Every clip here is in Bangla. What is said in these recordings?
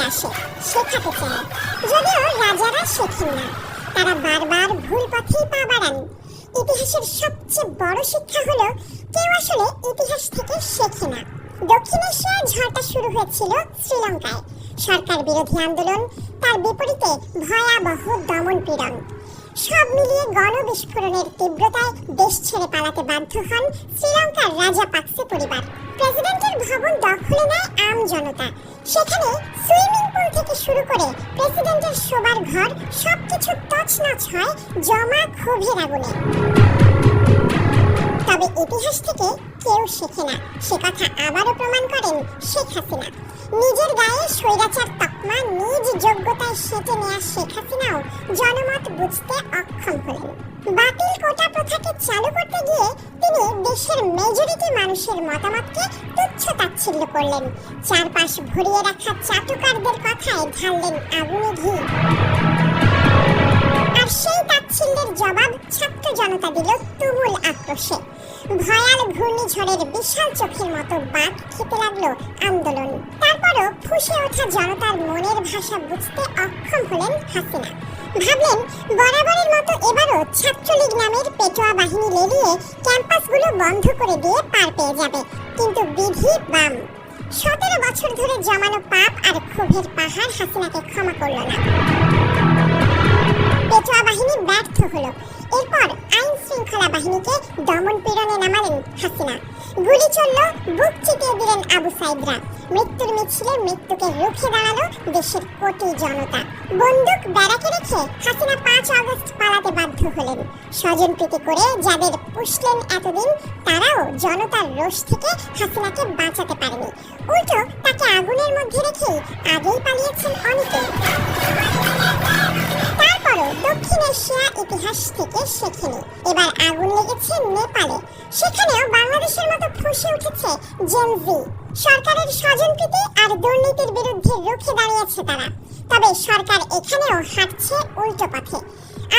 আসে, শেখাতে চায়। যদিও রাজারা শেখেন না, তারা বারবার ভুল পথেই পা বাড়ান। ইতিহাসের সবচেয়ে বড় শিক্ষা হলো কেউ আসলে ইতিহাস থেকে শেখে না। দক্ষিণ এশিয়ার ঝড়টা শুরু হয়েছিল শ্রীলঙ্কায়। সরকার বিরোধী আন্দোলন, তার বিপরীতে ভয়াবহ দমন পীড়ন, সব মিলিয়ে গণবিস্ফোরণের তীব্রতায় দেশ ছেড়ে পালাতে বাধ্য হন শ্রীলঙ্কার রাজাপাকসে পরিবার। প্রেসিডেন্টের ভবন দখলে নেয় আম জনতা। সেখানে সুইমিং পুল থেকে শুরু করে প্রেসিডেন্টের শোবার ঘর সবকিছু তছনছ হয় জমা ক্ষোভের আগুনে। তবে ইতিহাস থেকে কেউ শেখে না, সে কথা আবারও প্রমাণ করেন শেখ হাসিনা। নিজের গায়ে স্বৈরাচার তকমা নিজ যোগ্যতায় সেটে নেওয়া শেখ হাসিনাও জনমত বুঝতে অক্ষম হলেন। বাতিল কোটা প্রথাকে চালু করতে গিয়ে তিনি দেশের মেজরিটি মানুষের মতামতকে তুচ্ছ তাচ্ছিল্য করলেন। চারপাশ ভরিয়ে রাখা চাটুকারদের কথায় ঢাললেন আগুনে ঘি। আর সেই তাচ্ছিল্যের জবাব ছাত্র জনতা দিল তুমুল আক্রোশে। ভয়াল ঘূর্ণিঝড়ের বিশাল চোখের মতো বাঁক খেতে লাগলো আন্দোলন। তারপরও ফুঁসে ওঠা জনতার মনের ভাষা বুঝতে অক্ষম হলেন হাসিনা। ভাবলেন বরাবরের মতো এবারও ছাত্রলীগ নামের পেটোয়া বাহিনী লেলিয়ে ক্যাম্পাসগুলো বন্ধ করে দিয়ে পার পেয়ে যাবে। কিন্তু বিধি বাম। 17 বছর ধরে জমানো পাপ আর ক্ষোভের পাহাড় হাসিনাকে ক্ষমা করল না। পেটোয়া বাহিনী ব্যর্থ হলো। এরপর আইন শৃঙ্খলা বাহিনীকে দমন পীড়নে নামালেন হাসিনা। গুলি চলল, বুক চিতিয়ে দিলেন আবু সাইদরা। মৃত্যুর মিছিলে মৃত্যুকে রুখে দাঁড়ালো দেশের কোটি জনতা। বন্দুক ব্যারাকে রেখে হাসিনা 5 আগস্ট পালাতে বাধ্য হলেন। স্বজনপ্রীতি করে যাদের পুষলেন এতদিন, তারাও জনতার রোষ থেকে হাসিনাকে বাঁচাতে পারেনি। উল্টো তাকে আগুনের মধ্যে রেখেই আগেই পালিয়েছেন অনেকে। তারপরও দক্ষিণ এশিয়া ইতিহাস থেকে শেখেনি। এবার আগুন লেগেছে নেপালে। সেখানেও বাংলাদেশের মতো ফুঁসে উঠেছে জেন জি। সরকারের স্বজনপ্রীতি আর দুর্নীতির বিরুদ্ধে রুখে দাঁড়িয়েছে তারা। তবে সরকার এখানেও হাঁটছে উল্টো পথে।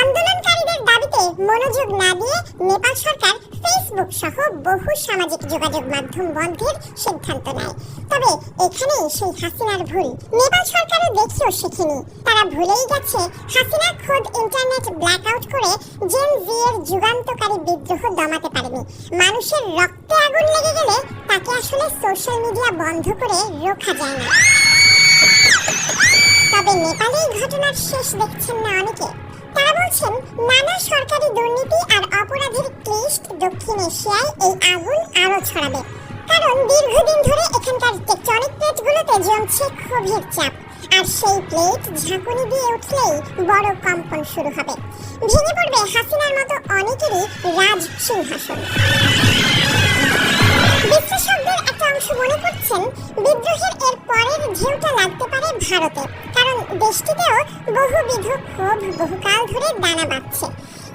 আন্দোলনকারীদের দাবিতে মনোযোগ না দিয়ে নেপাল সরকার ফেসবুক সহ বহু সামাজিক যোগাযোগ মাধ্যম বন্ধের সিদ্ধান্ত নেয়। তবে এখানেই সেই হাসিনার ভুল। নেপাল সরকারও দেখিও শেখেনি। তারা ভুলেই গেছে হাসিনা খোদ ইন্টারনেট ব্ল্যাকআউট করে জেন জি এর যুগান্তকারী বিদ্রোহ দমাতে পারেনি। মানুষের রক্তে আগুন লেগে গেলে তাকে আসলে সোশ্যাল মিডিয়া বন্ধ করে রোখা যায় না। তবে নেপালে এই ঘটনার শেষ দেখছেন না অনেকে। তারা বলছেন নানা সরকারি দুর্নীতি আর অপরাধের ক্লিষ্ট দক্ষিণ এশিয়ায় এই আগুন আরো ছড়াবে। কারণ দীর্ঘদিন ধরে এখানকার টেকটনিক প্লেটগুলোতে জমছে ক্ষোভের চাপ। আর সেই প্লেট ঝাঁকুনি দিয়ে উঠলেই বড় কম্পন শুরু হবে। ভেঙে পড়বে হাসিনার মতো অনেকেরই রাজ সিংহাসন। বিশ্লেষকদের একটা অংশ মনে করছেন বিদ্রোহের এর পরের ঢেউটা লাগতে পারে ভারতে। কারণ দেশটিতেও বহুবিধ ক্ষোভ বহুকাল ধরে দানা বাঁধছে।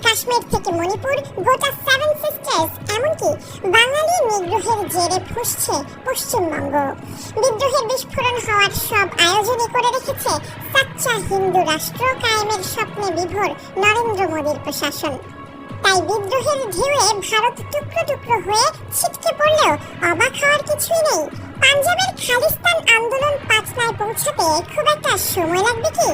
কাশ্মীর থেকে মণিপুর, গোটা 7 সিস্টার্স, এমনকি বাঙালি নিগ্রহের জেরে ফুঁসছে পশ্চিমবঙ্গ। বিদ্রোহের বিস্ফোরণ হওয়ার সব আয়োজনই করে রেখেছে সাচ্চা হিন্দু রাষ্ট্র কায়েমের স্বপ্নে বিভোর নরেন্দ্র মোদীর প্রশাসন। তাই বিদ্রোহের ঢেউয়ে ভারত টুকরো টুকরো হয়ে ছিটকে পড়লেও অবাক হওয়ার কিছুই নেই। পাঞ্জাবের খালিস্তান আন্দোলন পাটনায় পৌঁছাতে খুব একটা সময় লাগবে কি?